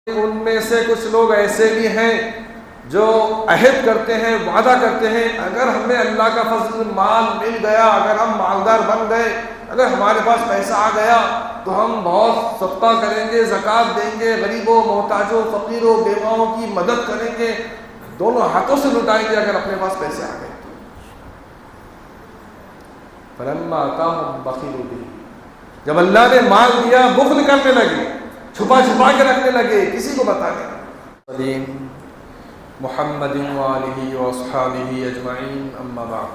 ان میں سے کچھ لوگ ایسے بھی ہیں جو عہد کرتے ہیں، وعدہ کرتے ہیں، اگر ہمیں اللہ کا فضل مال مل گیا، اگر ہم مالدار بن گئے، اگر ہمارے پاس پیسہ آ گیا تو ہم بہت صدقہ کریں گے، زکوٰۃ دیں گے، غریبوں، محتاجوں، فقیروں، بیواؤں کی مدد کریں گے، دونوں ہاتھوں سے لٹائیں گے اگر اپنے پاس پیسے آ گئے تو۔ فلما آتاہم بخلوا بہ، جب اللہ نے مال دیا بخل کرنے لگے، چھپا چھپا کے رکھنے لگے، کسی کو بتانے۔ محمد وآلہ واصحابہ اجمعین، اما بعد۔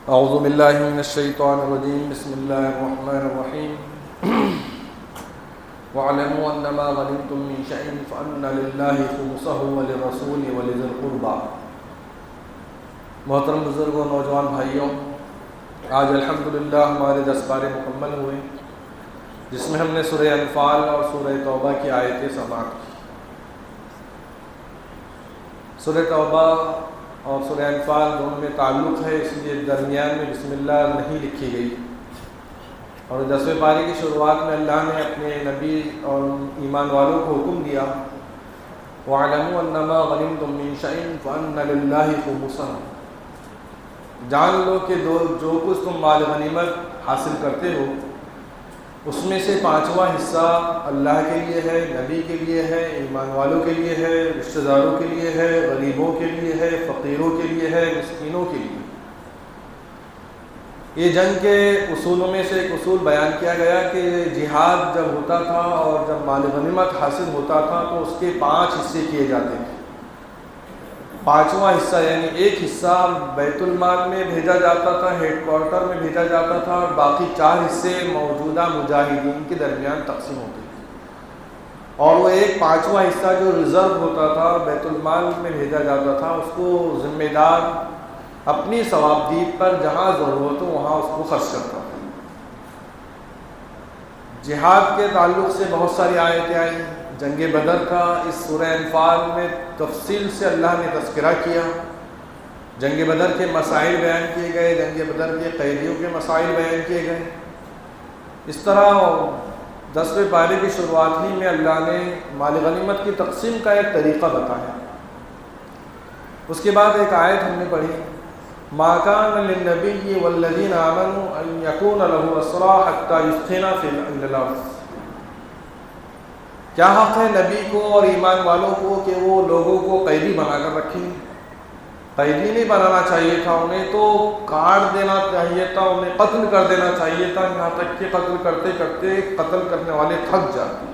اعوذ باللہ من الشیطان الرجیم، بسم اللہ الرحمن الرحیم۔ وَاعْلَمُوا أَنَّ مَا غَنِمْتُم مِّن شَيْءٍ فَأَنَّ لِلَّهِ خُمُسَهُ وَلِلرَّسُولِ وَلِذِي الْقُرْبَىٰ۔ محترم بزرگوں، نوجوان بھائیوں، آج الحمدللہ ہمارے 10 پارے مکمل ہوئے، جس میں ہم نے سورہ انفال اور سورہ توبہ کی آیتیں سماعت کی۔ سورہ توبہ اور سورہ انفال دونوں میں تعلق ہے، اس لیے درمیان میں بسم اللہ نہیں لکھی گئی، اور 10ویں پارے کی شروعات میں اللہ نے اپنے نبی اور ایمان والوں کو حکم دیا، وَاعْلَمُوا أَنَّ مَا غَنِمْتُم مِّن شَيْءٍ فَأَنَّ لِلَّهِ خُمُسَهُ، جان لو کہ جو کچھ تم مال غنیمت حاصل کرتے ہو اس میں سے 5واں حصہ اللہ کے لیے ہے، نبی کے لیے ہے، ایمان والوں کے لیے ہے، رشتہ داروں کے لیے ہے، غریبوں کے لیے ہے، فقیروں کے لیے ہے، مسکینوں کے لیے۔ یہ جنگ کے اصولوں میں سے ایک اصول بیان کیا گیا کہ جہاد جب ہوتا تھا اور جب مال غنیمت حاصل ہوتا تھا تو اس کے 5 حصے کیے جاتے تھے۔ 5واں حصہ یعنی ایک حصہ بیت المال میں بھیجا جاتا تھا، ہیڈ کوارٹر میں بھیجا جاتا تھا، اور باقی 4 حصے موجودہ مجاہدین کے درمیان تقسیم ہوتے تھے، اور وہ ایک 5واں حصہ جو ریزرو ہوتا تھا بیت المال میں بھیجا جاتا تھا اس کو ذمہ دار اپنی ثوابدید پر جہاں ضرورت ہو وہاں اس کو خرچ کرتا تھا۔ جہاد کے تعلق سے بہت ساری آیتیں آئیں، جنگ بدر کا اس سورہ انفال میں تفصیل سے اللہ نے تذکرہ کیا، جنگ بدر کے مسائل بیان کیے گئے، جنگ بدر کے قیدیوں کے مسائل بیان کیے گئے۔ اس طرح 10ویں پارے کی شروعات ہی میں اللہ نے مال غنیمت کی تقسیم کا ایک طریقہ بتایا۔ اس کے بعد ایک آیت ہم نے پڑھی، مَا كَانَ لِلنَّبِيِّ وَالَّذِينَ آمَنُوا أَن يَكُونَ لَهُمُ أَسْرَىٰ حَتَّىٰ يُثْخِنَ فِي الْأَرْضِ، کیا حق ہے نبی کو اور ایمان والوں کو کہ وہ لوگوں کو قیدی بنا کر رکھیں؟ قیدی نہیں بنانا چاہیے تھا، انہیں تو کاٹ دینا چاہیے تھا، انہیں قتل کر دینا چاہیے تھا، یہاں تک کہ قتل کرتے کرتے قتل کرنے والے تھک جاتے۔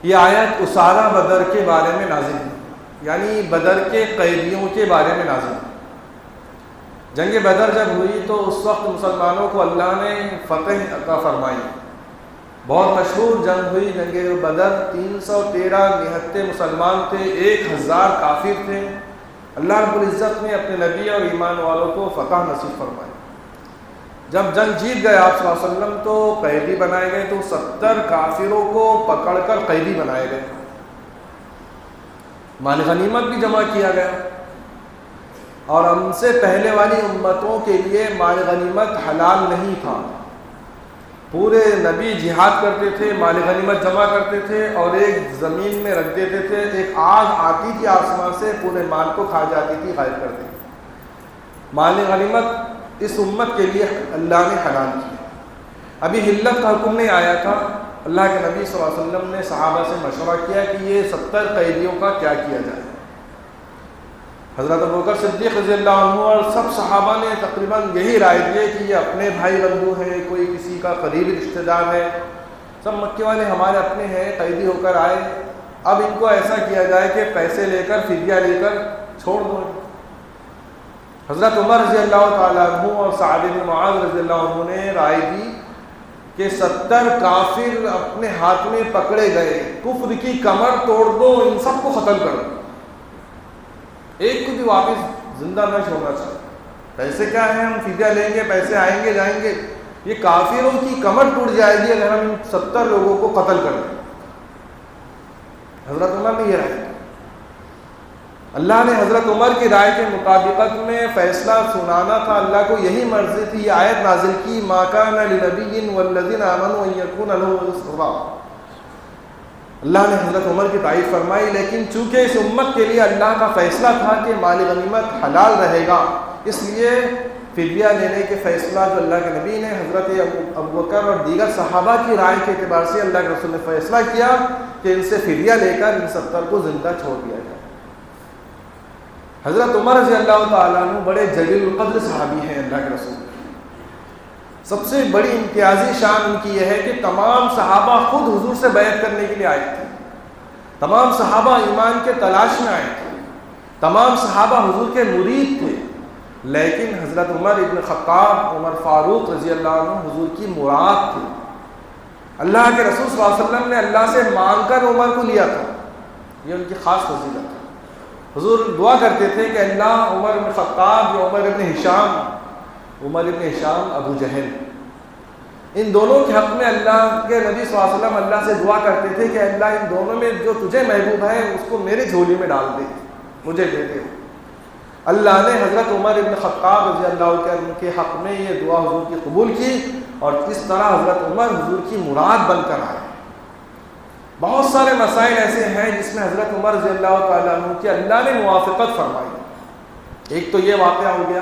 یہ آیت اسارہ بدر کے بارے میں نازل ہے، یعنی بدر کے قیدیوں کے بارے میں نازل ہے۔ جنگ بدر جب ہوئی تو اس وقت مسلمانوں کو اللہ نے فتح عطا فرمائی، بہت مشہور جنگ ہوئی جنگ بدر۔ 313 نہتے مسلمان تھے، 1000 کافر تھے۔ اللہ رب العزت نے اپنے نبی اور ایمان والوں کو فتح نصیب فرمائی۔ جب جنگ جیت گئے آپ صلی اللہ علیہ وسلم تو قیدی بنائے گئے، تو 70 کافروں کو پکڑ کر قیدی بنائے گئے، مال غنیمت بھی جمع کیا گیا، اور ہم سے پہلے والی امتوں کے لیے مال غنیمت حلال نہیں تھا۔ پورے نبی جہاد کرتے تھے، مال غنیمت جمع کرتے تھے، اور ایک زمین میں رکھ دیتے تھے، ایک آگ آتی تھی آسمان سے پورے مال کو کھا جاتی تھی، غائب کر دیتی تھی۔ مال غنیمت اس امت کے لیے اللہ نے حلال کی۔ ابھی حلت کا حکم نہیں آیا تھا، اللہ کے نبی صلی اللہ علیہ وسلم نے صحابہ سے مشورہ کیا کہ یہ 70 قیدیوں کا کیا کیا جائے۔ حضرت ابوبکر صدیق رضی اللہ عنہ اور سب صحابہ نے تقریباً یہی رائے دی کہ یہ اپنے بھائی بندو ہیں، کوئی کسی کا قریبی رشتہ دار ہے، سب مکے والے ہمارے اپنے ہیں، قیدی ہو کر آئے، اب ان کو ایسا کیا جائے کہ پیسے لے کر فدیہ لے کر چھوڑ دو۔ حضرت عمر رضی اللہ تعالیٰ عنہ اور سعد بن معاذ رضی اللہ عنہ نے رائے دی کہ 70 کافر اپنے ہاتھ میں پکڑے گئے، کفر کی کمر توڑ دو، ان سب کو قتل کر دو، ایک کو بھی واپس زندہ نہ چھوڑنا چاہیے۔ پیسے کیا ہیں، ہم فدیہ لیں گے، پیسے آئیں گے جائیں گے، یہ کافروں کی کمر ٹوٹ جائے گی اگر ہم 70 لوگوں کو قتل کر دیں۔ حضرت عمر نے یہ رائے دی۔ اللہ نے حضرت عمر کی رائے کے مطابقت میں فیصلہ سنانا تھا، اللہ کو یہی مرضی تھی، یہ آیت نازل کی، مَا كَانَ لِنَبِيٍّ وَالَّذِينَ آمَنُوا أَن يَكُونَ لَهُمُ الْأُسْرَىٰ، اللہ نے حضرت عمر کی تعریف فرمائی، لیکن چونکہ اس امت کے لیے اللہ کا فیصلہ تھا کہ مال غنیمت حلال رہے گا، اس لیے فدیہ لینے کے فیصلہ جو اللہ کے نبی نے حضرت ابوبکر اور دیگر صحابہ کی رائے کے اعتبار سے اللہ کے رسول نے فیصلہ کیا کہ ان سے فدیہ لے کر ان 70 کو زندہ چھوڑ دیا جائے۔ حضرت عمر رضی اللہ تعالیٰ عنہ بڑے جلیل القدر صحابی ہیں اللہ کے رسول۔ سب سے بڑی امتیازی شان ان کی یہ ہے کہ تمام صحابہ خود حضور سے بیعت کرنے کے لیے آئے تھے، تمام صحابہ ایمان کے تلاش میں آئے تھے، تمام صحابہ حضور کے مرید تھے، لیکن حضرت عمر ابن خطاب، عمر فاروق رضی اللہ عنہ حضور کی مراد تھے۔ اللہ کے رسول صلی اللہ علیہ وسلم نے اللہ سے مانگ کر عمر کو لیا تھا، یہ ان کی خاص فضیلت ہے۔ حضور دعا کرتے تھے کہ اللہ عمر بن خطاب یا عمر ابن ہشام ابو جہل، ان دونوں کے حق میں اللہ کے نبی صلی اللہ علیہ وسلم اللہ سے دعا کرتے تھے کہ اللہ ان دونوں میں جو تجھے محبوب ہے اس کو میرے جھولی میں ڈال دے، مجھے دے دے۔ اللہ نے حضرت عمر ابن خطاب رضی اللہ عنہ کے حق میں یہ دعا حضور کی قبول کی، اور اس طرح حضرت عمر حضور کی مراد بن کر آئے۔ بہت سارے مسائل ایسے ہیں جس میں حضرت عمر رضی اللہ تعالیٰ عنہ کی اللہ نے موافقت فرمائی۔ ایک تو یہ واقعہ ہو گیا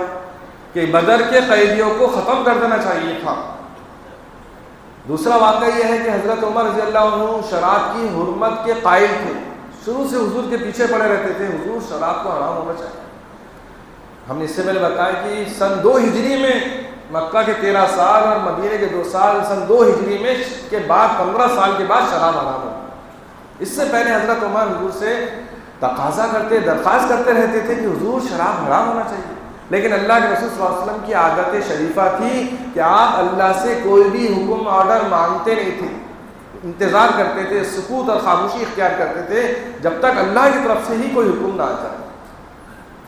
کہ بدر کے قیدیوں کو ختم کر دینا چاہیے تھا۔ دوسرا واقعہ یہ ہے کہ حضرت عمر رضی اللہ عنہ شراب کی حرمت کے قائل تھے، شروع سے حضور کے پیچھے پڑے رہتے تھے، حضور شراب کو حرام ہونا چاہیے۔ ہم نے اس سے پہلے بتایا کہ سن 2 ہجری میں مکہ کے 13 سال اور مدینے کے 2 سال، سن 2 ہجری میں کے بعد 15 سال کے بعد شراب حرام ہو۔ اس سے پہلے حضرت عمر حضور سے تقاضا کرتے، درخواست کرتے رہتے تھے کہ حضور شراب حرام ہونا چاہیے، لیکن اللہ کے رسول صلی اللہ علیہ وسلم کی عادت شریفہ تھی کہ آپ اللہ سے کوئی بھی حکم آرڈر مانگتے نہیں تھے، انتظار کرتے تھے، سکوت اور خاموشی اختیار کرتے تھے جب تک اللہ کی طرف سے ہی کوئی حکم نہ آ جائے۔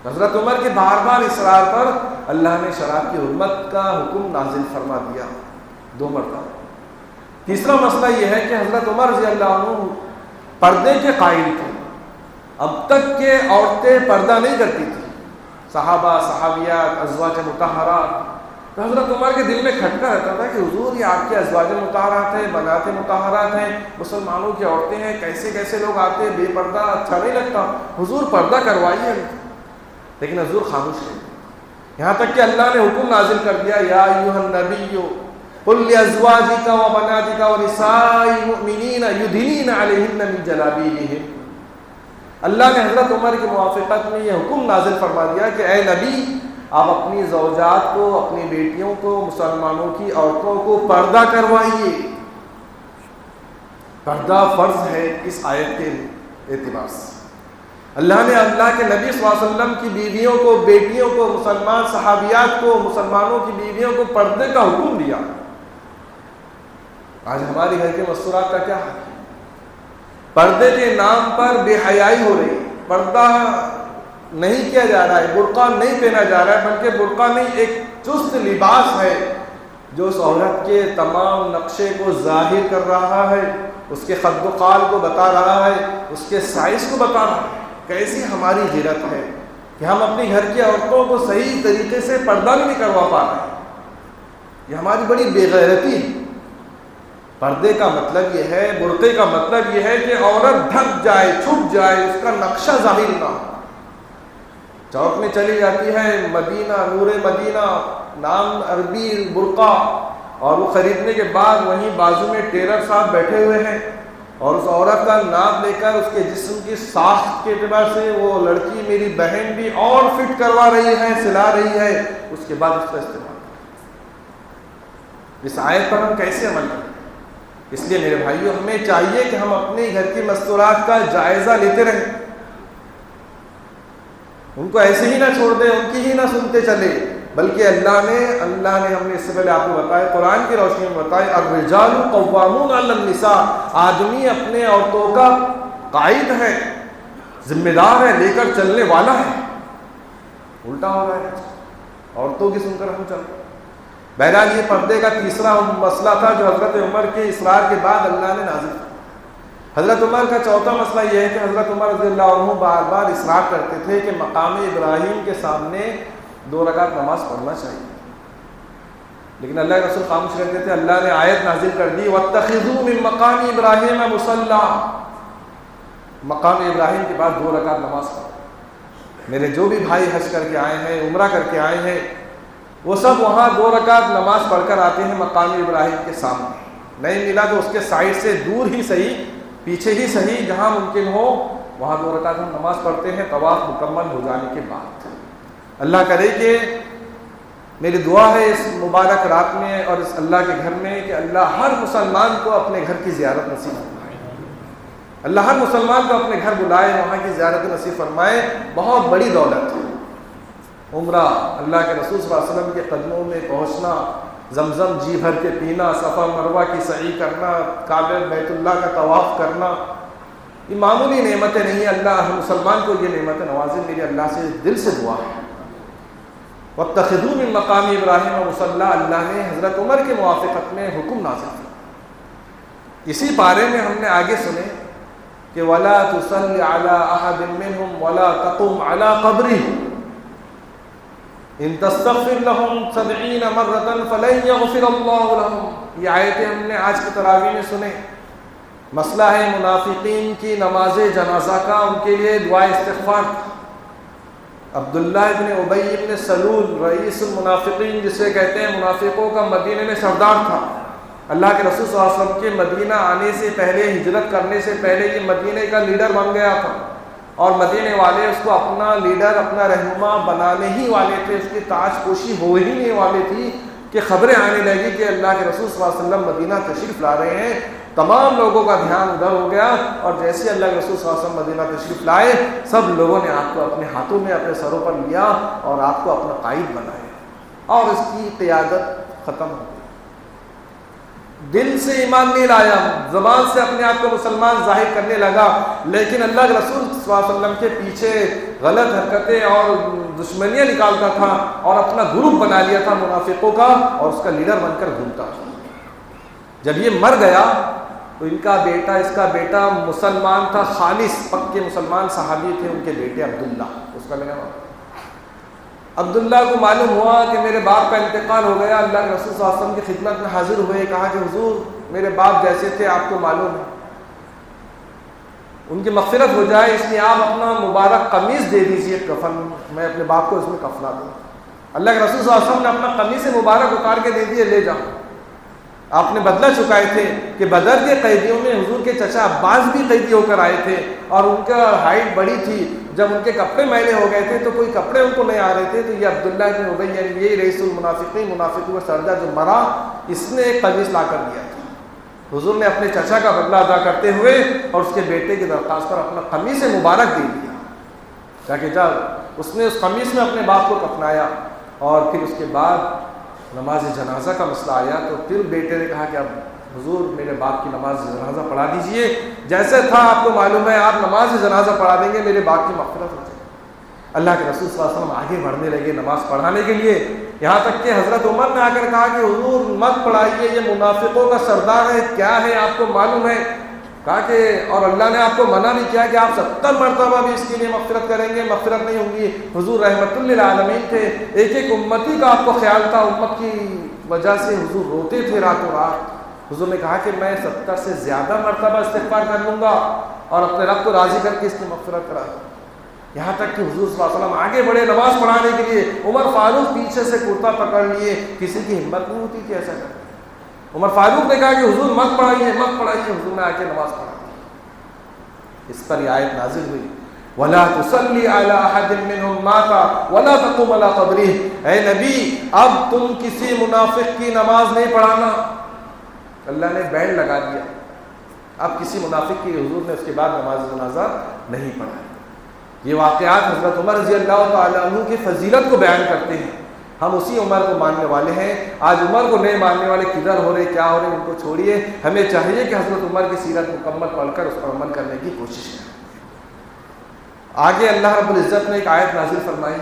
حضرت عمر کے بار بار اصرار پر اللہ نے شراب کی حرمت کا حکم نازل فرما دیا 2 مرتبہ۔ تیسرا مسئلہ یہ ہے کہ حضرت عمر رضی اللہ عنہ پردے کے قائل تھے۔ اب تک کے عورتیں پردہ نہیں کرتی تھیں، صحابہ، صحابیات، ازواج مطہرات۔ تو حضرت عمر کے دل میں کھٹکا رہتا تھا کہ حضور یہ آپ کے ازواج مطہرات ہیں، بنات مطہرات ہیں، مسلمانوں کی عورتیں ہیں، کیسے کیسے لوگ آتے ہیں بے پردہ، اچھا نہیں لگتا، حضور پردہ کروائیے۔ لیکن حضور خاموش رہے، یہاں تک کہ اللہ نے حکم نازل کر دیا، یا ایھا النبی قل لازواجک وبناتک ونساء المؤمنین یدنین علیہن من جلابیبہن۔ اللہ نے حضرت عمر کی موافقت میں یہ حکم نازل فرما دیا کہ اے نبی، آپ اپنی زوجات کو، اپنی بیٹیوں کو، مسلمانوں کی عورتوں کو پردہ کروائیے۔ پردہ فرض ہے اس آیت کے اعتبار سے۔ اللہ نے اللہ کے نبی صلی اللہ علیہ وسلم کی بیویوں کو، بیٹیوں کو، مسلمان صحابیات کو، مسلمانوں کی بیویوں کو پردے کا حکم دیا۔ آج ہمارے گھر کے مستورات کا کیا حال ہے؟ پردے کے نام پر بے حیائی ہو رہی، پردہ نہیں کیا جا رہا ہے، برقع نہیں پہنا جا رہا ہے، بلکہ برقع نہیں، ایک چست لباس ہے جو اس عورت کے تمام نقشے کو ظاہر کر رہا ہے، اس کے خد و خال کو بتا رہا ہے، اس کے سائز کو بتا رہا ہے۔ کیسی ہماری غیرت ہے کہ ہم اپنی گھر کی عورتوں کو صحیح طریقے سے پردہ نہیں کروا پا رہے ہیں، یہ ہماری بڑی بے غیرتی ہے۔ پردے کا مطلب یہ ہے، برقعے کا مطلب یہ ہے کہ عورت ڈھک جائے، چھپ جائے، اس کا نقشہ ظاہر نہ ہو۔ چوک میں چلی جاتی ہے، مدینہ، نور مدینہ نام عربی برقع، اور وہ خریدنے کے بعد وہیں بازو میں ٹیلر صاحب بیٹھے ہوئے ہیں، اور اس عورت کا نام لے کر اس کے جسم کی ساخت کے اعتبار سے وہ لڑکی، میری بہن بھی اور فٹ کروا رہی ہے، سلا رہی ہے، اس کے بعد اس کا استعمال۔ اس آیت پر ہم کیسے عمل کریں؟ اس لیے میرے بھائیوں، ہمیں چاہیے کہ ہم اپنے گھر کی مستورات کا جائزہ لیتے رہیں، ان کو ایسے ہی نہ چھوڑ دیں، ان کی ہی نہ سنتے چلے، بلکہ اللہ نے ہم نے اس سے پہلے آپ کو بتایا، قرآن کی روشنی میں بتایا، الرجال قوامون علی النساء، آدمی اپنے عورتوں کا قائد ہے، ذمہ دار ہے، لے کر چلنے والا ہے۔ الٹا ہو رہا ہے، عورتوں کی سن کر ہم چل رہے۔ بہرحال یہ پردے کا تیسرا مسئلہ تھا جو حضرت عمر کے اصرار کے بعد اللہ نے نازل کیا۔ حضرت عمر کا چوتھا مسئلہ یہ ہے کہ حضرت عمر رضی اللہ عنہ بار بار اصرار کرتے تھے کہ مقام ابراہیم کے سامنے 2 رکعت نماز پڑھنا چاہیے، لیکن اللہ کے رسول خاموش رہتے تھے۔ اللہ نے آیت نازل کر دی، وَاتَّخِذُوا مِن مَّقَامِ إِبْرَاهِيمَ مُصَلًّى، مقام ابراہیم کے بعد 2 رکعت نماز پڑھو. میرے جو بھی بھائی حج کر کے آئے ہیں، عمرہ کر کے آئے ہیں، وہ سب وہاں 2 رکعت نماز پڑھ کر آتے ہیں مقام ابراہیم کے سامنے. نہیں ملا تو اس کے سائڈ سے دور ہی صحیح، پیچھے ہی صحیح، جہاں ممکن ہو وہاں 2 رکعت ہم نماز پڑھتے ہیں طواف مکمل ہو جانے کے بعد. اللہ کرے کہ میری دعا ہے اس مبارک رات میں اور اس اللہ کے گھر میں کہ اللہ ہر مسلمان کو اپنے گھر کی زیارت نصیب فرمائے. اللہ ہر مسلمان کو اپنے گھر بلائے، وہاں کی زیارت نصیب فرمائے. بہت بڑی دولت ہے عمرہ، اللہ کے رسول صلی اللہ علیہ وسلم کے قدموں میں پہنچنا، زمزم جی بھر کے پینا، صفا مروہ کی سعی کرنا، کعبہ بیت اللہ کا طواف کرنا، یہ معمولی نعمتیں نہیں ہیں. اللہ ہر مسلمان کو یہ نعمتیں نوازے. میری اللہ سے دل سے دعا ہے. وَاتَّخِذُوا مِن مَّقَامِ إِبْرَاهِيمَ مُصَلًّى، اللہ نے حضرت عمر کے موافقت میں حکم نازل کیا. اسی بارے میں ہم نے آگے سنے کہ وَلَا تُصَلِّ عَلَىٰ أَحَدٍ مِّنْهُمْ وَلَا تَقُمْ عَلَىٰ قَبْرِهِ إِن تَسْتَغْفِرْ لَهُمْ 70 مَرَّةً فَلَن يَغْفِرَ اللَّهُ لَهُمْ. یہ آیتیں ہم نے آج کی تراویح میں سنے. مسئلہ ہے منافقین کی نماز جنازہ کا، ان کے لیے دعا استغفار. عبداللہ ابن ابی ابن سلول رئیس المنافقین جسے کہتے ہیں، منافقوں کا مدینے میں سردار تھا. اللہ کے رسول صلی اللہ علیہ وسلم کے مدینہ آنے سے پہلے، ہجرت کرنے سے پہلے یہ مدینے کا لیڈر بن گیا تھا، اور مدینے والے اس کو اپنا لیڈر، اپنا رہنما بنانے ہی والے تھے. اس کی تاج پوشی ہو ہی نہیں والے تھی کہ خبریں آنے لگی کہ اللہ کے رسول صلی اللہ علیہ وسلم مدینہ تشریف لا رہے ہیں. تمام لوگوں کا دھیان ادھر ہو گیا، اور جیسے اللہ کے رسول صلی اللہ علیہ وسلم مدینہ تشریف لائے، سب لوگوں نے آپ کو اپنے ہاتھوں میں، اپنے سروں پر لیا اور آپ کو اپنا قائد بنایا، اور اس کی قیادت ختم ہو گئی. دل سے ایمان نہیں لایا، زبان سے اپنے آپ کو مسلمان ظاہر کرنے لگا، لیکن اللہ کے رسول صلی اللہ علیہ وسلم کے پیچھے غلط حرکتیں اور دشمنیاں نکالتا تھا، اور اپنا گروپ بنا لیا تھا منافقوں کا، اور اس کا لیڈر بن کر گھومتا تھا. جب یہ مر گیا تو ان کا بیٹا، اس کا بیٹا مسلمان تھا، خالص پکے مسلمان صحابی تھے. ان کے بیٹے عبداللہ، اس کا نام عبداللہ کو معلوم ہوا کہ میرے باپ کا انتقال ہو گیا. اللہ کے رسول صلی اللہ علیہ وسلم کی خدمت میں حاضر ہوئے، کہا کہ حضور میرے باپ جیسے تھے آپ کو معلوم ہے، ان کی مغفرت ہو جائے، اس لیے آپ اپنا مبارک قمیص دے دیجئے کفن، میں اپنے باپ کو اس میں کفنا دوں. اللہ کے رسول صلی اللہ علیہ وسلم نے اپنا قمیص مبارک اتار کے دے دیے، لے جاؤ. آپ نے بدلہ چکائے تھے کہ بدر کے قیدیوں میں حضور کے چچا عباس بھی قیدی ہو کر آئے تھے، اور ان کا ہائٹ بڑی تھی. جب ان کے کپڑے میلے ہو گئے تھے تو کوئی کپڑے ان کو نہیں آ رہے تھے، تو یہ عبداللہ بن ابی، یعنی یہ رئیس المنافقین، منافقوں کا سردار جو مرا، اس نے ایک قمیص لا کر دیا تھا. حضور نے اپنے چچا کا بدلہ ادا کرتے ہوئے اور اس کے بیٹے کی درخواست پر اپنا قمیص مبارک دے دیا، تاکہ جب اس نے اس قمیص میں اپنے باپ کو کفنایا. اور پھر اس کے بعد نماز جنازہ کا مسئلہ آیا، تو پھر بیٹے نے کہا کہ اب حضور میرے باپ کی نماز جنازہ پڑھا دیجئے، جیسے تھا آپ کو معلوم ہے، آپ نماز جنازہ پڑھا دیں گے، میرے باپ کی مغفرت ہو جائے. اللہ کے رسول صلی اللہ علیہ وسلم آگے بڑھنے لگے نماز پڑھانے کے لیے، یہاں تک کہ حضرت عمر نے آ کر کہا کہ حضور مت پڑھائیے، یہ منافقوں کا سردار ہے، کیا ہے آپ کو معلوم ہے. کہا کہ اور اللہ نے آپ کو منع بھی کیا کہ آپ 70 مرتبہ بھی اس کے لیے مغفرت کریں گے، مغفرت نہیں ہوگی. حضور رحمت للعالمین تھے، ایک ایک امتی کا آپ کو خیال تھا، امت کی وجہ سے حضور روتے تھے راتوں رات. حضور نے کہا کہ میں 70 سے زیادہ مرتبہ استغفار کر لوں گا اور اپنے رب کو راضی کر کے اس کی مغفرت کرا دوں. یہاں تک کہ حضور صلی اللہ علیہ وسلم آگے بڑھے نماز پڑھانے کے لیے، عمر فاروق پیچھے سے کرتا پکڑ لیے، کسی کی ہمت نہیں ہوتی کہ ایسا کرے. عمر فاروق نے کہا کہ حضور مت پڑھائیے، مت پڑھائیے. حضور نے آ کے نماز پڑھا. اس پر یہ آیت نازل ہوئی، وَلَا تُصَلِّ عَلَىٰ أَحَدٍ مِّنْهُمْ مَاتَ وَلَا تَقُمْ عَلَىٰ قَبْرِهِ. اے نبی اب تم کسی منافق کی نماز نہیں پڑھانا. اللہ نے بین لگا دیا، اب کسی منافق کی حضور نے اس کے بعد نماز جنازہ نہیں پڑھا. یہ واقعات حضرت عمر رضی اللہ تعالیٰ عنہ کی فضیلت کو بیان کرتے ہیں. ہم اسی عمر کو ماننے والے ہیں. آج عمر کو نہیں ماننے والے کدھر ہو رہے، کیا ہو رہے، ان کو چھوڑیے. ہمیں چاہیے کہ حضرت عمر کی سیرت مکمل پڑھ کر اس پر عمل کرنے کی کوشش کریں. آگے اللہ رب العزت نے ایک آیت نازل فرمائی،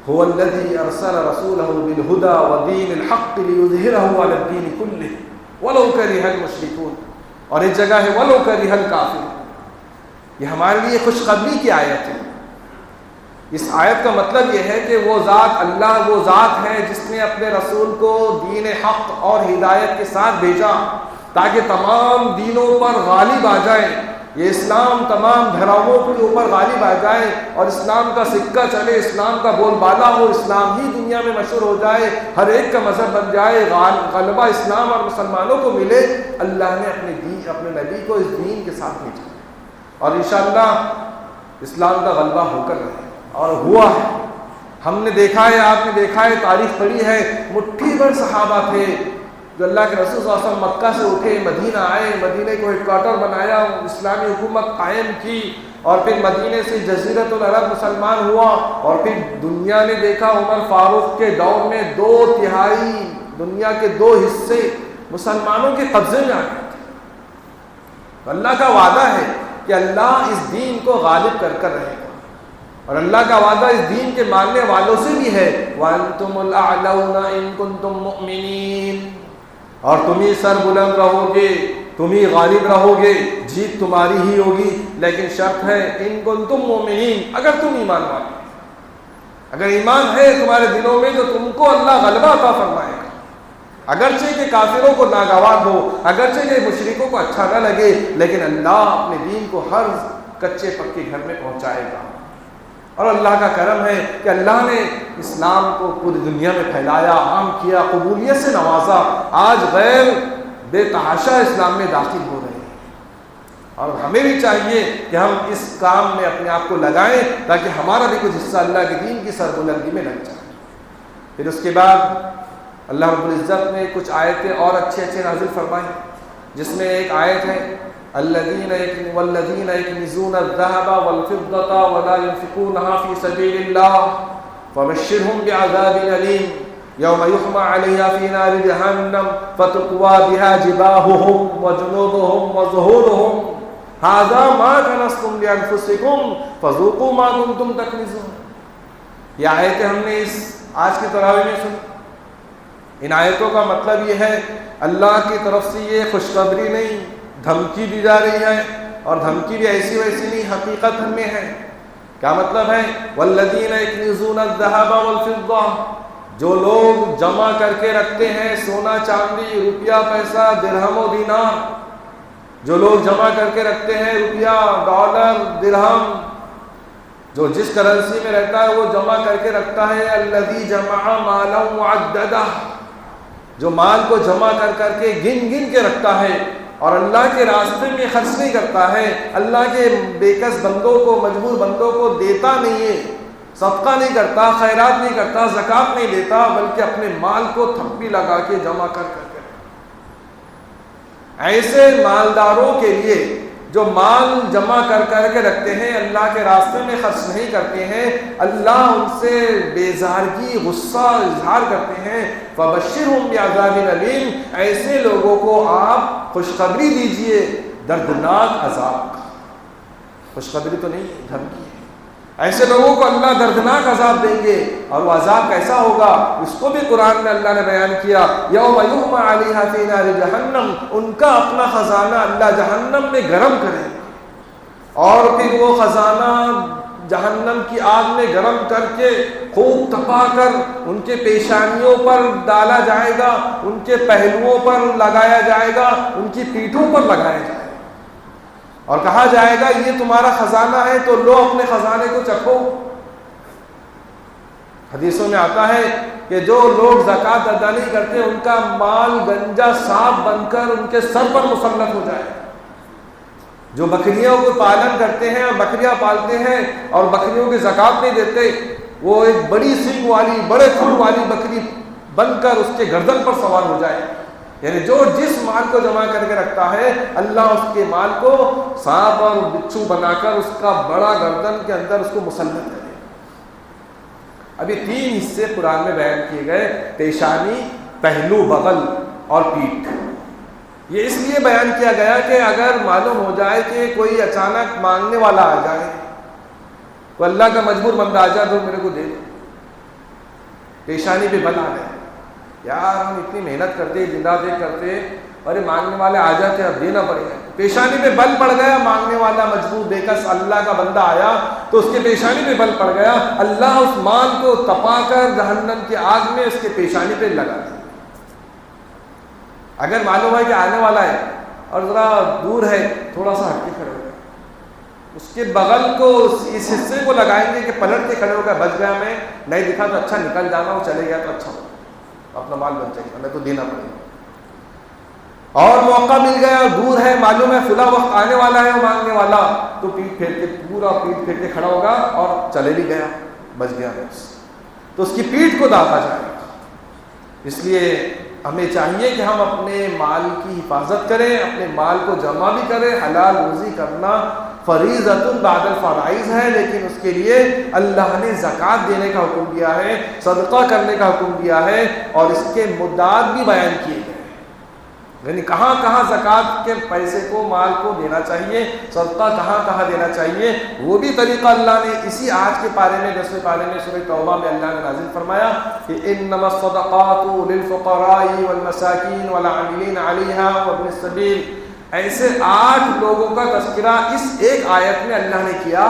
هو الذي ارسل رسوله بالهدى ودين الحق ليظهره على الدين كله ولو كره المشركون. اور ایک جگہ ہے ولو كره الكافرون. یہ ہمارے لیے خوشخبری کی آیت ہے. اس آیت کا مطلب یہ ہے کہ وہ ذات، اللہ وہ ذات ہے جس نے اپنے رسول کو دین حق اور ہدایت کے ساتھ بھیجا تاکہ تمام دینوں پر غالب آ جائے. یہ اسلام تمام دھراؤں کے اوپر غالب آ جائے اور اسلام کا سکہ چلے، اسلام کا بول بالا ہو، اسلام ہی دنیا میں مشہور ہو جائے، ہر ایک کا مذہب بن جائے، غلبہ اسلام اور مسلمانوں کو ملے، اللہ نے اپنے نبی کو اس دین کے ساتھ بھیجا اور انشاءاللہ اسلام کا غلبہ ہو کر رہے اور ہوا ہے۔ ہم نے دیکھا ہے، آپ نے دیکھا ہے، تاریخ پڑھی ہے، مٹھی بھر صحابہ تھے جو اللہ کے رسول صلی اللہ علیہ وسلم مکہ سے اٹھے، مدینہ آئے، مدینہ کو ہیڈ کوارٹر بنایا، اسلامی حکومت قائم کی اور پھر مدینہ سے جزیرۃ العرب مسلمان ہوا اور پھر دنیا نے دیکھا عمر فاروق کے دور میں 2/3 دنیا کے 2 حصے مسلمانوں کے قبضے میں آ گئے تھے۔ تو اللہ کا وعدہ ہے کہ اللہ اس دین کو غالب کر کر رہے گا اور اللہ کا وعدہ اس دین کے ماننے والوں سے بھی ہے، وَأَنْتُمُ الْأَعْلَوْنَ إِن كُنتُم مُؤْمِنِينَ، اور تم ہی سر بلند رہو گے، تم ہی غالب رہو گے، جیت تمہاری ہی ہوگی، لیکن شرط ہے ان کنتم مومنین، اگر تم ایمان والے، اگر ایمان ہے تمہارے دلوں میں تو تم کو اللہ غلبہ عطا فرمائے گا، اگرچہ کہ کافروں کو ناگوار ہو، اگرچہ کہ مشرکوں کو اچھا نہ لگے، لیکن اللہ اپنے دین کو ہر کچے پکے گھر میں پہنچائے گا۔ اور اللہ کا کرم ہے کہ اللہ نے اسلام کو پوری دنیا میں پھیلایا، عام کیا، قبولیت سے نوازا، آج غیر بے تحاشا اسلام میں داخل ہو رہے ہیں اور ہمیں بھی چاہیے کہ ہم اس کام میں اپنے آپ کو لگائیں تاکہ ہمارا بھی کچھ حصہ اللہ کے دین کی سربلندی میں لگ جائے۔ پھر اس کے بعد اللہ رب العزت نے کچھ آیتیں اور اچھے نازل فرمائیں، جس میں ایک آیت ہے والذین یکنزون الذهب والفضة ولا ينفقونها في سبيل الله فبشرهم بعذاب أليم يوم يحمى عليها في نار جهنم فتقوى بها جباههم وجنوبهم وظهورهم هذا ما كنزتم لأنفسكم فذوقوا ما كنتم تكنزون۔ یہ آیتیں ہم نے اس آج کی تراویح میں سنی۔ ان آیتوں کا مطلب یہ ہے اللہ کی طرف سے یہ خوشخبری نہیں، دھمکی دی جا رہی ہے، اور دھمکی بھی ایسی ویسی نہیں، حقیقت میں ہے۔ کیا مطلب ہے؟ والذین یکنزون الذهب والفضة، جو لوگ جمع کر کے رکھتے ہیں سونا چاندی، روپیہ پیسہ، درہم و دینار، جو لوگ جمع کر کے رکھتے ہیں روپیہ، ڈالر، درہم، جو جس کرنسی میں رہتا ہے وہ جمع کر کے رکھتا ہے، الذی جمع مالا معددہ، جو مال کو جمع کر کے گن کے رکھتا ہے اور اللہ کے راستے میں خرچ نہیں کرتا ہے، اللہ کے بےکس بندوں کو، مجبور بندوں کو دیتا نہیں ہے، صدقہ نہیں کرتا، خیرات نہیں کرتا، زکوٰۃ نہیں دیتا، بلکہ اپنے مال کو تھپی لگا کے جمع کر کے۔ ایسے مالداروں کے لیے جو مال جمع کر کے رکھتے ہیں، اللہ کے راستے میں خرچ نہیں کرتے ہیں، اللہ ان سے بیزارگی، غصہ اظہار کرتے ہیں، فبشرہم بعذاب الیم، ایسے لوگوں کو آپ خوشخبری دیجئے دردناک عذاب کا۔ خوشخبری تو نہیں، دھمکی ہے۔ ایسے لوگوں کو اللہ دردناک عذاب دیں گے، اور وہ عذاب کیسا ہوگا اس کو بھی قرآن میں اللہ نے بیان کیا، یوم یحمى علیہا فی نار جہنم، ان کا اپنا خزانہ اللہ جہنم میں گرم کرے گا اور پھر وہ خزانہ جہنم کی آگ میں گرم کر کے خوب تپا کر ان کے پیشانیوں پر ڈالا جائے گا، ان کے پہلوؤں پر لگایا جائے گا، ان کی پیٹھوں پر لگایا جائے گا اور کہا جائے گا یہ تمہارا خزانہ ہے تو لو اپنے خزانے کو چکھو۔ حدیثوں میں آتا ہے کہ جو لوگ زکوٰۃ ادا نہیں کرتے ان کا مال گنجا سانپ بن کر ان کے سر پر مسلط ہو جائے۔ جو بکریوں کو پالن کرتے ہیں اور بکریاں پالتے ہیں اور بکریوں کی زکوٰۃ نہیں دیتے، وہ ایک بڑی سینگ والی، بڑے تھن والی بکری بن کر اس کے گردن پر سوار ہو جائے۔ یعنی جو جس مال کو جمع کر کے رکھتا ہے، اللہ اس کے مال کو سانپ اور بچھو بنا کر اس کا بڑا گردن کے اندر اس کو مسلط کرے۔ ابھی 3 حصے قرآن میں بیان کیے گئے، پیشانی، پہلو، بغل اور پیٹھ۔ یہ اس لیے بیان کیا گیا کہ اگر معلوم ہو جائے کہ کوئی اچانک مانگنے والا آ جائے، کوئی اللہ کا مجبور بندہ آ جائے تو میرے کو دے دو، پیشانی پہ بل آ گئے، یار ہم اتنی محنت کرتے، دن رات ایک کرتے، اور یہ مانگنے والے آ جاتے اب دینا پڑے گا، پیشانی پہ بل پڑ گیا، مانگنے والا مجبور بےکس اللہ کا بندہ آیا تو اس کے پیشانی پہ بل پڑ گیا، اللہ اس مال کو تپا کر جہنم کی آگ میں اس کے پیشانی پہ لگا دیا۔ اگر معلوم ہے کہ آنے والا ہے اور ذرا دور ہے، تھوڑا سا ہٹ کے کھڑے ہو گئے، اس کے بغل کو اس حصے کو لگائیں گے کہ پلٹ کے کھڑے ہو کر بچ گیا میں نہیں دکھا تو اچھا نکل جانا، وہ چلے گیا تو اچھا ہو، اپنا مال بن جائے گا، ہمیں تو دینا پڑے گا۔ اور موقع مل گیا، دور ہے، معلوم ہے فلاں وقت آنے والا ہے وہ مانگنے والا، تو پیٹ پھیر کے پورا پیٹ پھیر کے کھڑا ہوگا اور چلے بھی گیا، بچ گیا بس، تو اس کی پیٹھ کو داغا جائے گا۔ اس لیے ہمیں چاہیے کہ ہم اپنے مال کی حفاظت کریں، اپنے مال کو جمع بھی کریں۔ حلال روزی کرنا فریضۃ بعد الفرائض ہے، لیکن اس کے لیے اللہ نے زکوٰۃ دینے کا حکم دیا ہے، صدقہ کرنے کا حکم دیا ہے، اور اس کے مدعات بھی بیان کیے گئے، یعنی کہاں کہاں زکوٰۃ کے پیسے کو، مال کو دینا چاہیے، صدقہ کہاں کہاں دینا چاہیے، وہ بھی طریقہ اللہ نے اسی آج کے پارے میں 10ویں پارے میں سورہ توبہ میں اللہ نے نازل فرمایا کہ انما الصدقات للفقراء والمساکین والعاملین علیہا وابن السبیل۔ ایسے 8 لوگوں کا تذکرہ اس ایک آیت میں اللہ نے کیا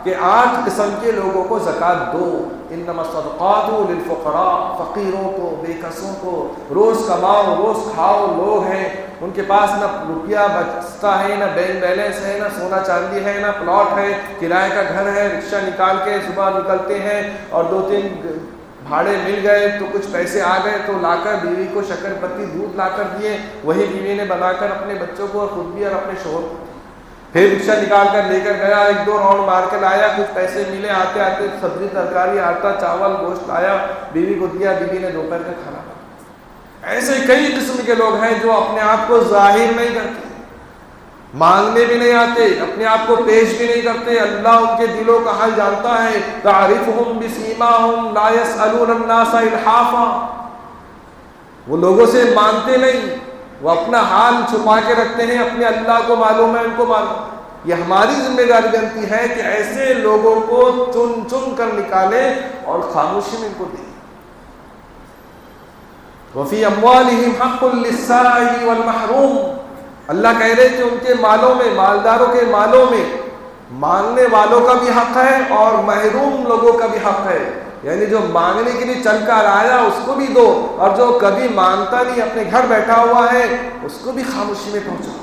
کہ 8 قسم کے لوگوں کو زکوٰۃ دو۔ انما الصدقات للفقراء، فقیروں کو، بے کسوں کو، روز کماؤ روز کھاؤ لوگ ہیں، ان کے پاس نہ روپیہ بچتا ہے، نہ بینک بیلنس ہے، نہ سونا چاندی ہے، نہ پلاٹ ہے، کرائے کا گھر ہے، رکشہ نکال کے صبح نکلتے ہیں اور 2-3 بھاڑے مل گئے تو کچھ پیسے آ گئے تو لا کر بیوی کو شکر پتی دودھ لا کر دیے، وہی بیوی نے بنا کر اپنے بچوں کو اور خود بھی اور اپنے شوہر کو، پھر رکشہ نکال کر لے کر گیا، 1-2 راؤنڈ مار کے لایا، کچھ پیسے ملے، آتے آتے سبزی ترکاری آٹا چاول گوشت لایا، بیوی کو دیا، بیوی نے دوپہر کا کھانا کھایا۔ ایسے کئی قسم کے لوگ ہیں جو اپنے آپ کو ظاہر نہیں کرتے، مانگنے بھی نہیں آتے، اپنے آپ کو پیش بھی نہیں کرتے، اللہ ان کے دلوں کا حال جانتا ہے۔ تعرفهم بسیماهم لا يسألون الناس الحافا، وہ لوگوں سے مانگتے نہیں، وہ اپنا حال چھپا کے رکھتے ہیں، اپنے اللہ کو معلوم ہے، ان کو معلوم۔ یہ ہماری ذمہ داری بنتی ہے کہ ایسے لوگوں کو چن چن کر نکالیں اور خاموشی میں ان کو دیں۔ وفی اموالہم حق للسائل والمحروم، اللہ کہہ رہے کہ ان کے مالوں میں، مالداروں کے مالوں میں مانگنے والوں کا بھی حق ہے اور محروم لوگوں کا بھی حق ہے، یعنی جو مانگنے کے لیے چل کر آیا اس کو بھی دو، اور جو کبھی مانگتا نہیں اپنے گھر بیٹھا ہوا ہے اس کو بھی خاموشی میں پہنچاؤ۔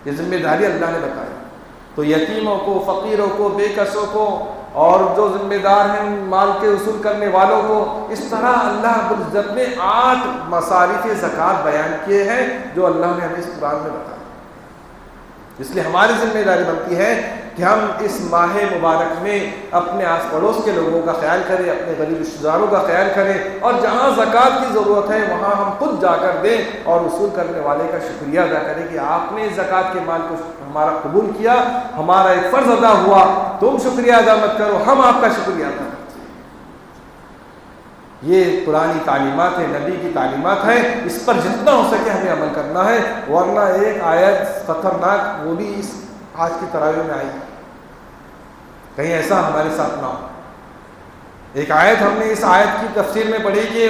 یہ ذمہ داری اللہ نے بتایا۔ تو یتیموں کو، فقیروں کو، بے کسوں کو، اور جو ذمہ دار ہیں مال کے وصول کرنے والوں کو، اس طرح اللہ رب العزت نے 8 مصارف زکوٰۃ بیان کیے ہیں جو اللہ نے ہمیں اس قرآن میں بتایا۔ اس لیے ہماری ذمہ داری بنتی ہے کہ ہم اس ماہ مبارک میں اپنے آس پڑوس کے لوگوں کا خیال کریں، اپنے غریب رشتہ داروں کا خیال کریں، اور جہاں زکوٰۃ کی ضرورت ہے وہاں ہم خود جا کر دیں اور وصول کرنے والے کا شکریہ ادا کریں کہ آپ نے زکوٰۃ کے مال کو ہمارا قبول کیا، ہمارا ایک فرض ادا ہوا، تم شکریہ ادا مت کرو، ہم آپ کا شکریہ ادا کریں۔ یہ قرآنی تعلیمات ہیں، نبی کی تعلیمات ہیں، اس پر جتنا ہو سکے ہمیں عمل کرنا ہے، ورنہ ایک آیت خطرناک وہ بھی اس آج کی تراویح میں آئی، کہیں ایسا ہمارے ساتھ نہ ہو۔ ایک آیت ہم نے اس آیت کی تفسیر میں پڑھی کہ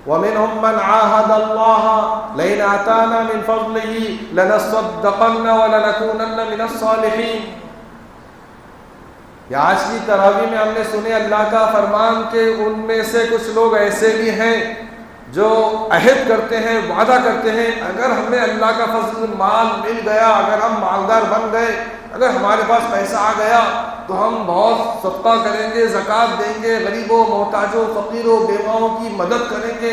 وَمِنْهُمْ مَنْ عَاهَدَ اللَّهَ لَئِنْ آتَانَا مِنْ فَضْلِهِ لَنَصَّدَّقَنَّ وَلَنَكُونَنَّ مِنَ الصَّالِحِينَ۔ یا آج کی تراویح میں ہم نے سنے اللہ کا فرمان کہ ان میں سے کچھ لوگ ایسے بھی ہیں جو عہد کرتے ہیں، وعدہ کرتے ہیں، اگر ہمیں اللہ کا فضل مال مل گیا، اگر ہم مالدار بن گئے، اگر ہمارے پاس پیسہ آ گیا تو ہم بہت صدقہ کریں گے، زکوٰۃ دیں گے، غریبوں، محتاجوں، فقیروں، بیواؤں کی مدد کریں گے،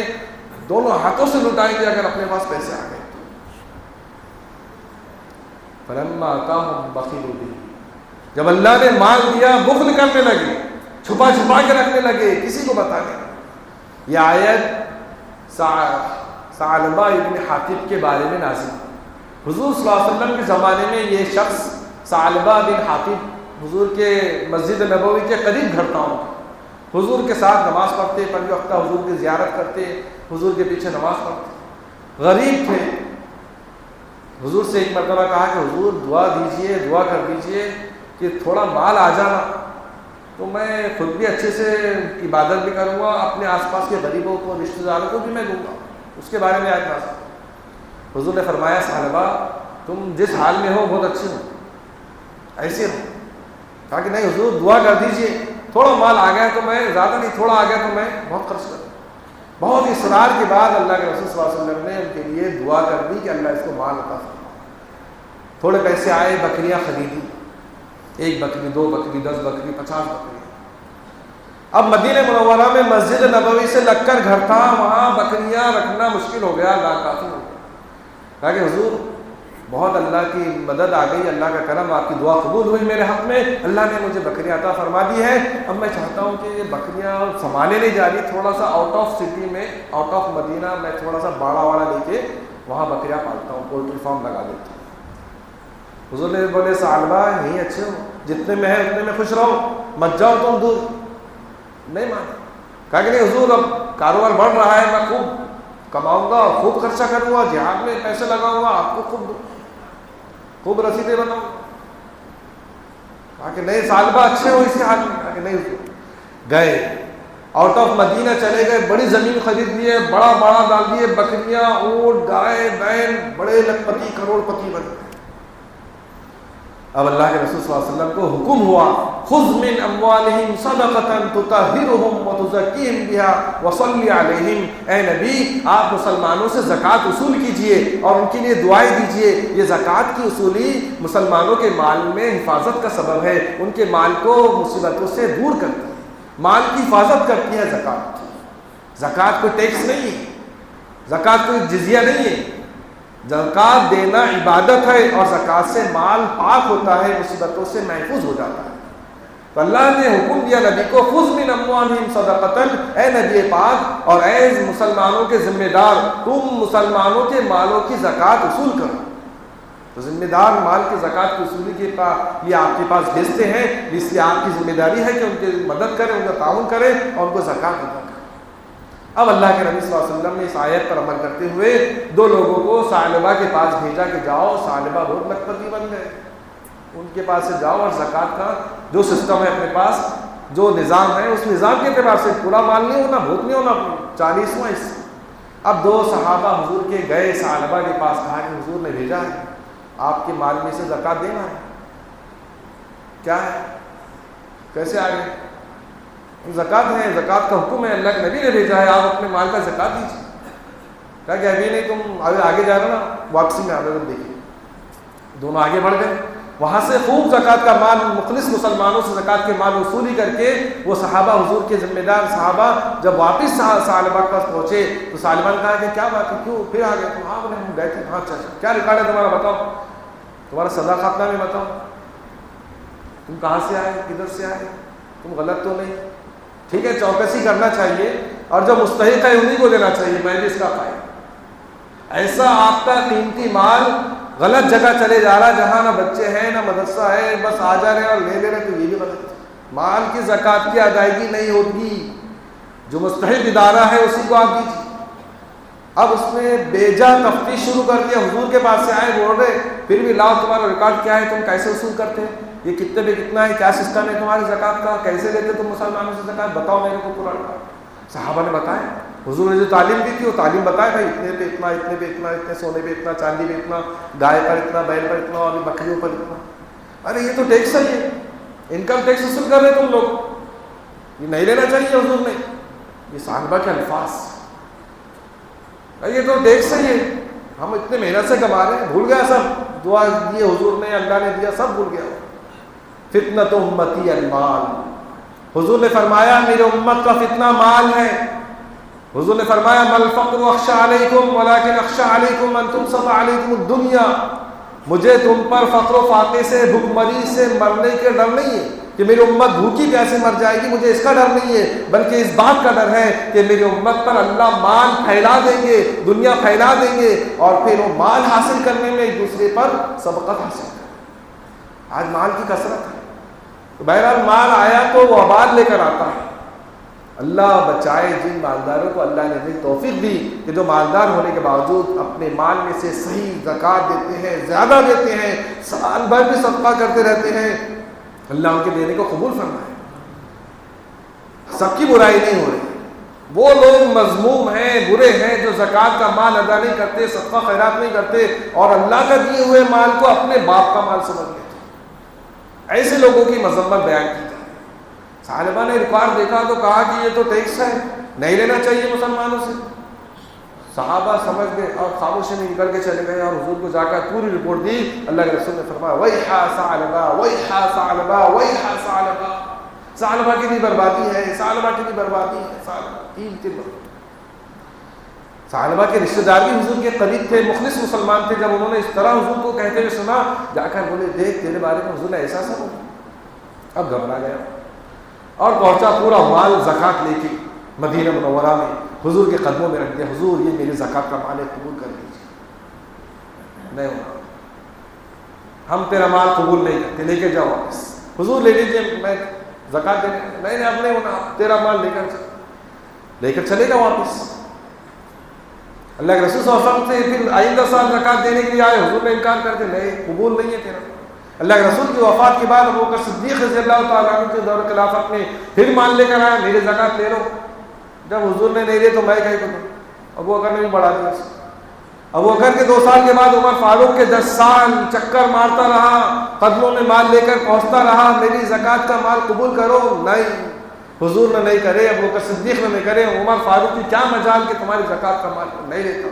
دونوں ہاتھوں سے لٹائیں گے اگر اپنے پاس پیسے آ گئے۔ فلما آتاہم بخلوا بہ، جب اللہ نے مال دیا بخل کرنے لگے، چھپا چھپا کے رکھنے لگے، کسی کو بتانے لگے۔ یہ آیت ثعلبہ ابن حاطب کے بارے میں نازل ہے۔ حضور صلی اللہ علیہ وسلم کے زمانے میں یہ شخص ثعلبہ بن حاطب حضور کے مسجد نبوی کے قریب گھر تھا، حضور کے ساتھ نماز پڑھتے، 5 وقتہ حضور کی زیارت کرتے، حضور کے پیچھے نماز پڑھتے، غریب تھے۔ حضور سے ایک مرتبہ کہا کہ حضور دعا دیجئے، دعا کر دیجئے کہ تھوڑا مال آ جانا تو میں خود بھی اچھے سے عبادت بھی کروں گا، اپنے آس پاس کے غریبوں کو، رشتہ داروں کو بھی میں دوں گا۔ اس کے بارے میں آج نازل۔ حضور نے فرمایا ثعلبہ تم جس حال میں ہو بہت اچھے ہو، ایسے رہو۔ کہا کہ نہیں حضور دعا کر دیجئے، تھوڑا مال آ گیا تو میں، زیادہ نہیں تھوڑا آ گیا تو میں بہت خرچ کروں۔ بہت اصرار کے بعد اللہ کے رسول صلی اللہ علیہ وسلم نے ان کے لیے دعا کر دی کہ اللہ اس کو مال عطا فرما۔ تھوڑے پیسے آئے، بکریاں خریدی، 1 بکری 2 بکری 10 بکری 50 بکری. اب مدینہ منورہ میں مسجد نبوی سے لگ کر گھر تھا, وہاں بکریاں رکھنا مشکل ہو گیا, کافی ہو گیا. کہا کہ حضور بہت اللہ کی مدد آ گئی, اللہ کا کرم, آپ کی دعا قبول ہوئی میرے حق میں, اللہ نے مجھے بکریاں عطا فرما دی ہے. اب میں چاہتا ہوں کہ یہ بکریاں سنبھالے نہیں جا رہی, تھوڑا سا آؤٹ آف سٹی میں, آؤٹ آف مدینہ میں تھوڑا سا باڑا واڑا لے کے وہاں بکریاں پالتا ہوں, پولٹری فارم لگا دیتا ہوں. حضور نے بولے ثعلبہ یہیں اچھے ہو, جتنے میں ہے اتنے میں خوش رہو, مت جاؤ تم دور. نہیں مانا. کہا کہ نہیں حضور اب کاروبار بڑھ رہا ہے, میں خوب کماؤں گا, خوب خرچہ کروں گا, جہاد میں پیسے لگاؤں گا, آپ کو خوب رسیدیں بناؤں. کہا کہ نہیں ثعلبہ اچھے ہو اسی حال میں. کہا کہ نہیں حضور. گئے آؤٹ آف مدینہ چلے گئے, بڑی زمین خرید لیے, بڑا باڑا ڈال دیے, بکریاں اونٹ گائے بین, بڑے لکھپتی کروڑ پتی بن گئے. اب اللہ کے رسول صلی اللہ علیہ وسلم کو حکم ہوا, خذ من اموالہم صدقۃ تطہرہم وتزکیہم بہا وصلی علیہم. اے نبی آپ مسلمانوں سے زکوٰۃ وصول کیجئے اور ان کے لیے دعائیں دیجئے. یہ زکوٰۃ کی وصولی مسلمانوں کے مال میں حفاظت کا سبب ہے, ان کے مال کو مصیبتوں سے دور کرتی ہے, مال کی حفاظت کرتی ہے زکوٰۃ. زکوٰۃ کوئی ٹیکس نہیں ہے, زکوٰۃ کوئی جزیہ نہیں ہے. زکوٰۃ دینا عبادت ہے, اور زکوٰۃ سے مال پاک ہوتا ہے, مصیبتوں سے محفوظ ہو جاتا ہے. تو اللہ نے حکم دیا نبی کو, خذ من اموالہم صدقۃ, اے نبی پاک اور اے مسلمانوں کے ذمہ دار, تم مسلمانوں کے مالوں کی زکوٰۃ وصول کرو. تو ذمہ دار مال کی زکوٰۃ کی وصولی کے لیے آپ کے پاس بھیجتے ہیں, اس لیے آپ کی ذمہ داری ہے کہ ان کی مدد کریں, ان کا تعاون کریں اور ان کو زکوٰۃ ادا کریں. اب اللہ کے نبی صلی اللہ علیہ وسلم نے اس آیت پر عمل کرتے ہوئے 2 لوگوں کو ثعلبہ کے پاس بھیجا کہ جاؤ, ثعلبہ بہت لکھپتی بن گئے, ان کے پاس سے جاؤ اور زکوٰۃ کا جو سسٹم ہے اپنے پاس, جو نظام ہے, اس نظام کے اعتبار سے پورا مال نہیں ہونا, بہت نہیں ہونا, 40واں حصہ. اب 2 صحابہ حضور کے گئے ثعلبہ کے پاس, کہا کہ حضور نے بھیجا ہے آپ کے مال میں سے زکوٰۃ دینا ہے. کیا ہے, کیسے آ گئے؟ زکوٰۃ ہے, زکوٰۃ کا حکم ہے, اللہ کے نبی نے بھیجا ہے, آپ اپنے مال کا زکوٰۃ دیجیے. کہا کہ ابھی نہیں, تم آگے جا رہے نا, واپسی میں آگے دیکھیے. دونوں آگے بڑھ گئے, وہاں سے خوب زکوٰۃ کا مال, مخلص مسلمانوں سے زکوٰۃ کے مال وصولی کر کے وہ صحابہ, حضور کے ذمہ دار صحابہ جب واپس ثعلبہ کے پاس پہنچے تو ثعلبہ نے کہا کہ کیا بات ہے, کیوں پھر آ گئے تم؟ ہاں بولے ہم گئے تھے. ہاں اچھا, کیا ریکارڈ ہے تمہارا, بتاؤ, تمہارا سزا خاتمہ میں بتاؤ, تم کہاں سے آئے, کدھر سے آئے, تم غلط تو نہیں؟ ٹھیک ہے, چوکسی کرنا چاہیے, اور جو مستحق ہے انہیں کو دینا چاہیے, میں بھی اس کا قائل. ایسا آپ کا قیمتی مال غلط جگہ چلے جا رہا, جہاں نہ بچے ہیں نہ مدرسہ ہے, بس آ جا رہے اور لے لے رہے, تو یہ بھی غلط ہے. مال کی زکوٰۃ کی ادائیگی نہیں ہوتی, جو مستحق ادارہ ہے اسی کو آپ دیجیے. اب اس نے بیجا تفتیش شروع کر دیا, حضور کے پاس سے آئے, بول رہے پھر بھی لاؤ تمہارا ریکارڈ کیا ہے, تم کیسے وصول کرتے ہیں, یہ کتنے پہ کتنا ہے, کیا سسٹم ہے تمہاری زکوٰۃ کا, کیسے لیتے تم مسلمانوں سے زکوٰۃ, بتاؤ میرے کو پورا ریکارڈ. صحابہ نے بتایا, حضور نے جو تعلیم دی تھی وہ تعلیم بتایا, بھائی اتنے پہ اتنا, اتنے پہ اتنا, اتنے سونے پہ اتنا, چاندی پہ اتنا, گائے پر اتنا, بیل پر اتنا, اور بکریوں پر اتنا. ارے یہ تو ٹیکس ہے, یہ انکم ٹیکس وصول کر رہے تم لوگ, یہ نہیں لینا چاہیے حضور نے. یہ صحابہ کے الفاظ, یہ تو ٹیکس ہے, یہ ہم اتنے محنت سے کما رہے ہیں, بھول گیا سب, دعا دی حضور نے, اللہ نے دیا, سب بھول گیا. فتنۃ امتی المال, حضور نے فرمایا میرے امت کا فتنہ مال ہے. حضور نے فرمایا مل فقر اخشى علیکم ولکن اخشى علیکم ان تبسط علیکم الدنیا, مجھے تم پر فقر و فاقے سے, بھوک سے مرنے کے ڈر نہیں ہے کہ میری امت بھوکی پیاسے مر جائے گی, مجھے اس کا ڈر نہیں ہے, بلکہ اس بات کا ڈر ہے کہ میری امت پر اللہ مال پھیلا دیں گے, دنیا پھیلا دیں گے, اور پھر وہ مال حاصل کرنے میں ایک دوسرے پر سبقت حاصل کریں. آج مال کی کثرت ہے, تو بہرحال مال آیا تو وہ آباد لے کر آتا ہے. اللہ بچائے جن مالداروں کو اللہ نے توفیق دی کہ جو مالدار ہونے کے باوجود اپنے مال میں سے صحیح زکوٰۃ دیتے ہیں, زیادہ دیتے ہیں, سال بھر بھی صدقہ کرتے رہتے ہیں, اللہ ان کے دینے کو قبول فرمائے. سب کی برائی نہیں ہو رہی, وہ لوگ مذموم ہیں, برے ہیں جو زکوٰۃ کا مال ادا نہیں کرتے, صدقہ خیرات نہیں کرتے, اور اللہ کا دیے ہوئے مال کو اپنے باپ کا مال سمجھ لیتے. ایسے لوگوں کی مذمت بیان کی. ثعلبہ نے ریکارڈ دیکھا تو کہا کہ یہ تو ٹیکس ہے, نہیں لینا چاہیے مسلمانوں سے. صحابہ سمجھ گئے اور خاموشی میں نکل کے چلے گئے اور حضور کو جا کر پوری رپورٹ دی. اللہ کے رسول نے فرمایا ویحا ثعلبہ ویحا ثعلبہ ویحا ثعلبہ. ثعلبہ کی بھی بربادی ہے, ثعلبہ کی بھی بربادی ہے. ثعلبہ ثعلبہ کے رشتہ دار بھی حضور کے قریب تھے, مخلص مسلمان تھے. جب انہوں نے اس طرح حضور کو کہتے ہوئے سنا, جا کر بولے دیکھ تیرے بارے میں حضور نے ایسا سا بولا. اب گھبرا گیا اور پہنچا پورا مال زکوٰۃ لے کے مدینہ منورہ میں حضور کے قدموں میں رکھ دیا. حضور یہ میری زکوٰۃ کا مال ہے, قبول کر لیجیے. نہیں ہونا, ہم تیرا مال قبول نہیں کرتے, لے کے جاؤ واپس. حضور لے لیجیے, میں زکوٰۃ دے. نہیں اب نہیں ہونا, تیرا مال لے کر چلے جاؤ واپس. اللہ کے رسول صلی اللہ علیہ وسلم سے پھر آئندہ سال زکوٰۃ دینے کے لیے آئے, حضور نے انکار کر دیا, نہیں قبول نہیں ہے تیرا. اللہ کے رسول کی وفات کے بعد ابو بکر صدیق رضی اللہ تعالیٰ عنہ کے دور خلافت میں پھر مال لے کر آیا, میری زکوٰۃ لے لو. جب حضور نے نہیں لے تو میں کہیں کروں. ابو بکر نے بھی بڑھا دیا. ابو بکر کے 2 سال کے بعد عمر فاروق کے 10 سال چکر مارتا رہا, قدموں میں مال لے کر پہنچتا رہا, میری زکوٰۃ کا مال قبول کرو. نہیں, حضور نے نہیں کرے, ابو بکر صدیق نے نہیں کرے. عمر فاروق کی کیا مجال کہ تمہاری زکوٰۃ کا مال نہیں لیتا.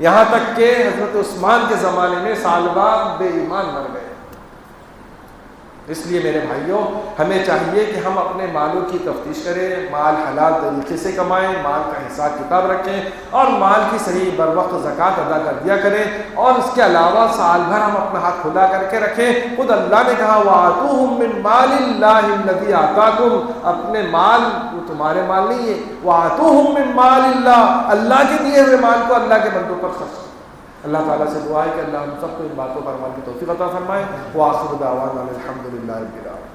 یہاں تک کہ حضرت عثمان کے زمانے میں ثعلبہ بے ایمان مر گئے. اس لیے میرے بھائیوں, ہمیں چاہیے کہ ہم اپنے مالوں کی تفتیش کریں, مال حلال طریقے سے کمائیں, مال کا حساب کتاب رکھیں اور مال کی صحیح بر وقت زکوٰۃ ادا کر دیا کریں. اور اس کے علاوہ سال بھر ہم اپنا ہاتھ کھلا کر کے رکھیں. خود اللہ نے کہا وَآتُوهُم مِّن مَّالِ اللَّهِ الَّذِي آتَاكُمْ, اپنے مال وہ تمہارے مال نہیں ہے. وَآتُوهُم مِّن مَّالِ اللَّهِ, اللہ کے دیے ہوئے مال کو اللہ کے بندوں پر خرچ. اللہ تعالیٰ سے دعا ہے کہ اللہ ہم سب کو ان باتوں پر عمل کی توفیق عطا فرمائے. وآخر دعوانا الحمد للہ رب العالمین.